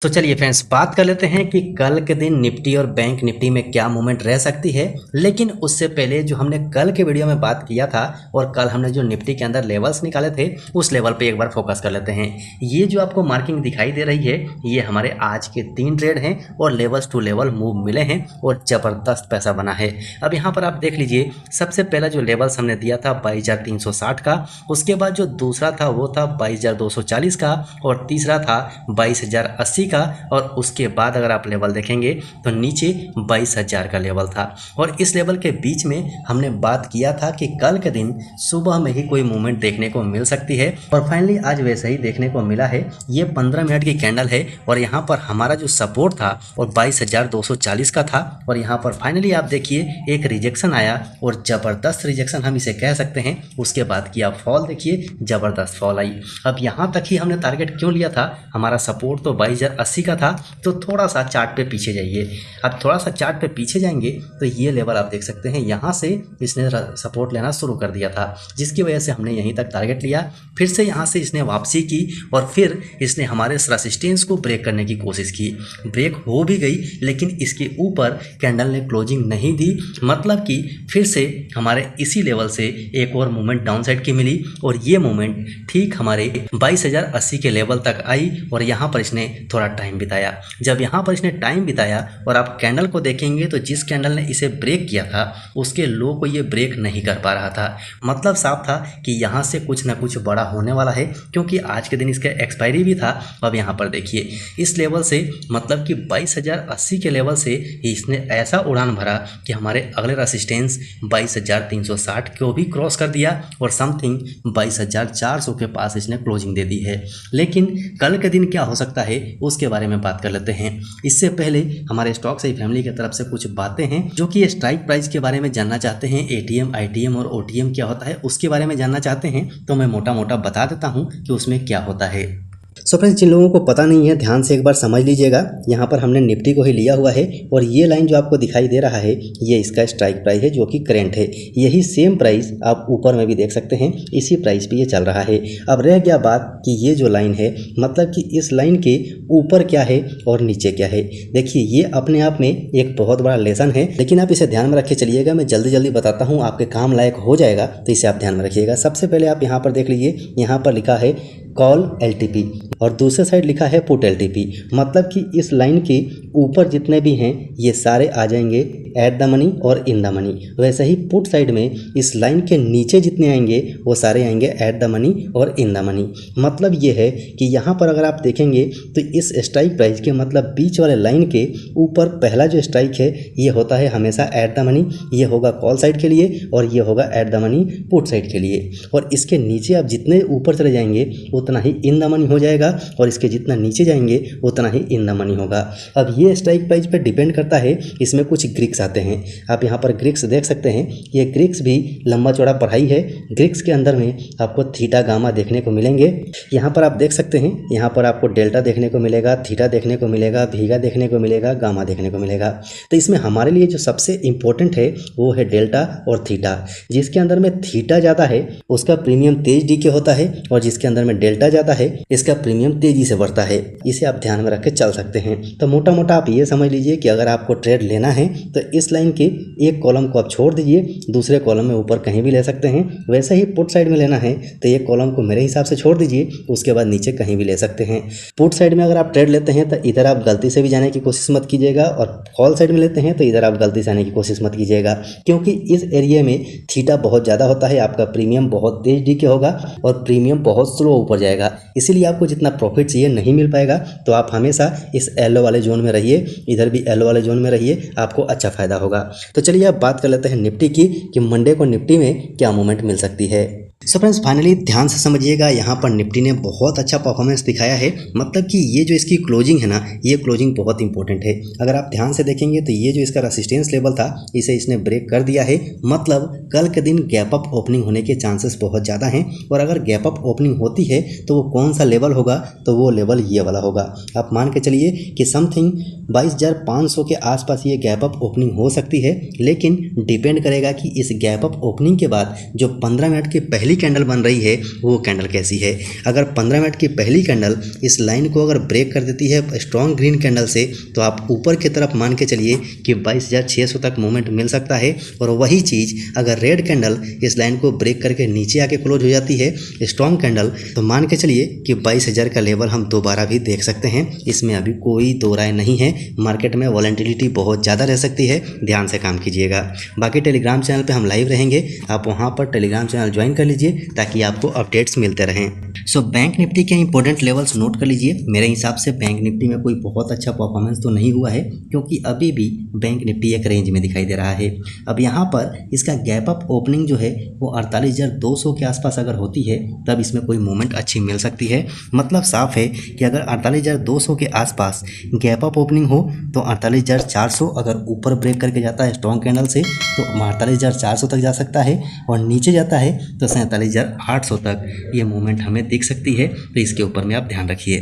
तो चलिए फ्रेंड्स बात कर लेते हैं कि कल के दिन निफ्टी और बैंक निफ्टी में क्या मूवमेंट रह सकती है। लेकिन उससे पहले जो हमने कल के वीडियो में बात किया था और कल हमने जो निफ्टी के अंदर लेवल्स निकाले थे उस लेवल पे एक बार फोकस कर लेते हैं। ये जो आपको मार्किंग दिखाई दे रही है ये हमारे आज के 3 ट्रेड हैं और लेवल्स टू लेवल मूव मिले हैं और ज़बरदस्त पैसा बना है। अब यहाँ पर आप देख लीजिए, सबसे पहला जो लेवल्स हमने दिया था 22,360 का, उसके बाद जो दूसरा था वो था 22,240 का और तीसरा था 22,080 का और उसके बाद अगर आप लेवल देखेंगे तो नीचे 22,000 का लेवल था। और इस लेवल के बीच में हमने बात किया था कि कल के दिन सुबह में ही कोई मूवमेंट देखने को मिल सकती है और फाइनली आज वैसे ही देखने को मिला है। ये 15 मिनट की कैंडल है और यहाँ पर हमारा जो सपोर्ट था और 22,240 का था और यहाँ पर फाइनली आप देखिए एक रिजेक्शन आया और ज़बरदस्त रिजेक्शन हम इसे कह सकते हैं। उसके बाद किया फॉल, देखिए ज़बरदस्त फॉल आई। अब यहाँ तक ही हमने टारगेट क्यों लिया था, हमारा सपोर्ट तो 22,080 का था, तो थोड़ा सा चार्ट पे पीछे जाइए। अब थोड़ा सा चार्ट पे पीछे जाएंगे तो ये लेवल आप देख सकते हैं, यहाँ से इसने सपोर्ट लेना शुरू कर दिया था जिसकी वजह से हमने यहीं तक टारगेट लिया। फिर से यहाँ से इसने वापसी की और फिर इसने हमारे रेजिस्टेंस को ब्रेक करने की कोशिश की। ब्रेक हो भी गई लेकिन इसके ऊपर कैंडल ने क्लोजिंग नहीं दी, मतलब कि फिर से हमारे इसी लेवल से एक और मूवमेंट डाउन साइड की मिली और ये मूवमेंट ठीक हमारे 22,080 के लेवल तक आई और यहाँ पर इसने थोड़ा टाइम बिताया। जब यहाँ पर इसने टाइम बिताया और आप कैंडल को देखेंगे तो जिस कैंडल ने इसे ब्रेक किया था उसके लो को ये ब्रेक नहीं कर पा रहा था। मतलब साफ था कि यहाँ से कुछ ना कुछ बड़ा होने वाला है क्योंकि आज के दिन इसका एक्सपायरी भी था। अब यहाँ पर देखिए इस लेवल से, मतलब कि 22,080 के लेवल से इसने ऐसा उड़ान भरा कि हमारे अगले रेजिस्टेंस 22,360 को भी क्रॉस कर दिया और समथिंग 22,400 के पास इसने क्लोजिंग दे दी है। लेकिन कल के दिन क्या हो सकता है उसके बारे में बात कर लेते हैं। इससे पहले हमारे स्टॉक सही फैमिली की तरफ से कुछ बातें हैं जो कि स्ट्राइक प्राइस के बारे में जानना चाहते हैं, एटीएम आईटीएम और ओटीएम क्या होता है उसके बारे में जानना चाहते हैं, तो मैं मोटा मोटा बता देता हूं कि उसमें क्या होता है। सो फ्रेंड्स, जिन लोगों को पता नहीं है ध्यान से एक बार समझ लीजिएगा। यहाँ पर हमने निफ्टी को ही लिया हुआ है और ये लाइन जो आपको दिखाई दे रहा है ये इसका स्ट्राइक प्राइस है जो कि करेंट है। यही सेम प्राइस आप ऊपर में भी देख सकते हैं, इसी प्राइस पे ये चल रहा है। अब रह गया बात कि ये जो लाइन है, मतलब कि इस लाइन के ऊपर क्या है और नीचे क्या है। देखिए ये अपने आप में एक बहुत बड़ा लेसन है, लेकिन आप इसे ध्यान में रखे चलिएगा। मैं जल्दी जल्दी बताता हूँ, आपके काम लायक हो जाएगा, तो इसे आप ध्यान में रखिएगा। सबसे पहले आप यहाँ पर देख लीजिए, यहाँ पर लिखा है कॉल एलटीपी और दूसरे साइड लिखा है पुट एलटीपी। मतलब कि इस लाइन के ऊपर जितने भी हैं ये सारे आ जाएंगे एट द मनी और इन द मनी। वैसे ही पुट साइड में इस लाइन के नीचे जितने आएंगे वो सारे आएंगे एट द मनी और इन द मनी। मतलब ये है कि यहाँ पर अगर आप देखेंगे तो इस स्ट्राइक प्राइस के मतलब बीच वाले लाइन के ऊपर पहला जो स्ट्राइक है ये होता है हमेशा एट द मनी, ये होगा कॉल साइड के लिए और ये होगा at the money put side के लिए। और इसके नीचे आप जितने ऊपर चले जाएंगे उतना ही इन द मनी हो जाएगा और इसके जितना नीचे जाएंगे उतना ही इन द मनी होगा। अब ये स्ट्राइक प्राइस पे डिपेंड करता है, इसमें कुछ ग्रिक्स आते हैं। आप यहाँ पर ग्रिक्स देख सकते हैं, ये ग्रिक्स भी लंबा चौड़ा पढ़ाई है। ग्रिक्स के अंदर में आपको थीटा गामा देखने को मिलेंगे। यहाँ पर आप देख सकते हैं, यहाँ पर आपको डेल्टा देखने को मिलेगा, थीटा देखने को मिलेगा, भीगा देखने को मिलेगा, गामा देखने को मिलेगा। तो इसमें हमारे लिए जो सबसे इंपॉर्टेंट है वो है डेल्टा और थीटा। जिसके अंदर में थीटा ज़्यादा है उसका प्रीमियम तेज डी के होता है और जिसके अंदर में डेल्टा ज़्यादा है इसका प्रीमियम तेजी से बढ़ता है। इसे आप ध्यान में रख के चल सकते हैं। तो मोटा मोटा आप ये समझ लीजिए कि अगर आपको ट्रेड लेना है तो इस लाइन के एक कॉलम को आप छोड़ दीजिए, दूसरे कॉलम में ऊपर कहीं भी ले सकते हैं। वैसे ही पुट साइड में लेना है तो एक कॉलम को मेरे हिसाब से छोड़ दीजिए, उसके बाद नीचे कहीं भी ले सकते हैं। पुट साइड में अगर आप ट्रेड लेते हैं तो इधर आप गलती से भी जाने की कोशिश मत कीजिएगा और कॉल साइड में लेते हैं तो इधर आप गलती से आने की कोशिश मत कीजिएगा, क्योंकि इस एरिया में थीटा बहुत ज़्यादा होता है, आपका प्रीमियम बहुत तेज डी के होगा और प्रीमियम बहुत स्लो ऊपर जाएगा। इसीलिए आपको जितना प्रॉफिट चाहिए नहीं मिल पाएगा। तो आप हमेशा इस येलो वाले जोन में रहिए, इधर भी येलो वाले जोन में रहिए, आपको अच्छा फायदा होगा। तो चलिए अब बात कर लेते हैं निफ्टी की कि मंडे को निफ्टी में क्या मूवमेंट मिल सकती है। सो फ्रेंड्स, फाइनली ध्यान से समझिएगा, यहाँ पर निफ्टी ने बहुत अच्छा परफॉर्मेंस दिखाया है। मतलब कि ये जो इसकी क्लोजिंग है ना, ये क्लोजिंग बहुत इंपॉर्टेंट है। अगर आप ध्यान से देखेंगे तो ये जो इसका रेजिस्टेंस लेवल था इसे इसने ब्रेक कर दिया है। मतलब कल के दिन गैप अप ओपनिंग होने के चांसेस बहुत ज़्यादा हैं और अगर गैप अप ओपनिंग होती है तो वो कौन सा लेवल होगा तो वो लेवल ये वाला होगा। आप मान के चलिए कि समथिंग 22,500 के आसपास ये गैप अप ओपनिंग हो सकती है, लेकिन डिपेंड करेगा कि इस गैप अप ओपनिंग के बाद जो 15 मिनट की पहली कैंडल बन रही है वो कैंडल कैसी है। अगर 15 मिनट की पहली कैंडल इस लाइन को अगर ब्रेक कर देती है स्ट्रॉन्ग ग्रीन कैंडल से, तो आप ऊपर की तरफ मान के चलिए कि 22,600 तक मूवमेंट मिल सकता है। और वही चीज़ अगर रेड कैंडल इस लाइन को ब्रेक करके नीचे आके क्लोज हो जाती है स्ट्रॉन्ग कैंडल, तो मान के चलिए कि 22,000 का लेवल हम दोबारा भी देख सकते हैं। इसमें अभी कोई दो राय नहीं है। मार्केट में वॉलेटिलिटी बहुत ज़्यादा रह सकती है, ध्यान से काम कीजिएगा। बाकी टेलीग्राम चैनल पे हम लाइव रहेंगे, आप वहाँ पर टेलीग्राम चैनल ज्वाइन कर लीजिए ताकि आपको अपडेट्स मिलते रहें। सो बैंक निफ्टी के इंपॉर्टेंट लेवल्स नोट कर लीजिए। मेरे हिसाब से बैंक निफ्टी में कोई बहुत अच्छा परफॉर्मेंस तो नहीं हुआ है, क्योंकि अभी भी बैंक निफ्टी एक रेंज में दिखाई दे रहा है। अब यहाँ पर इसका गैप अप ओपनिंग जो है वो 48,200 के आसपास अगर होती है तब इसमें कोई मूवमेंट अच्छी मिल सकती है। मतलब साफ है कि अगर 48,200 के आसपास गैप अप ओपनिंग हो तो 48,400 अगर ऊपर ब्रेक करके जाता है स्ट्रॉन्ग कैंडल से तो 48,400 तक जा सकता है, और नीचे जाता है तो 47,800 तक ये मूवमेंट हमें दिख सकती है। तो इसके ऊपर में आप ध्यान रखिए।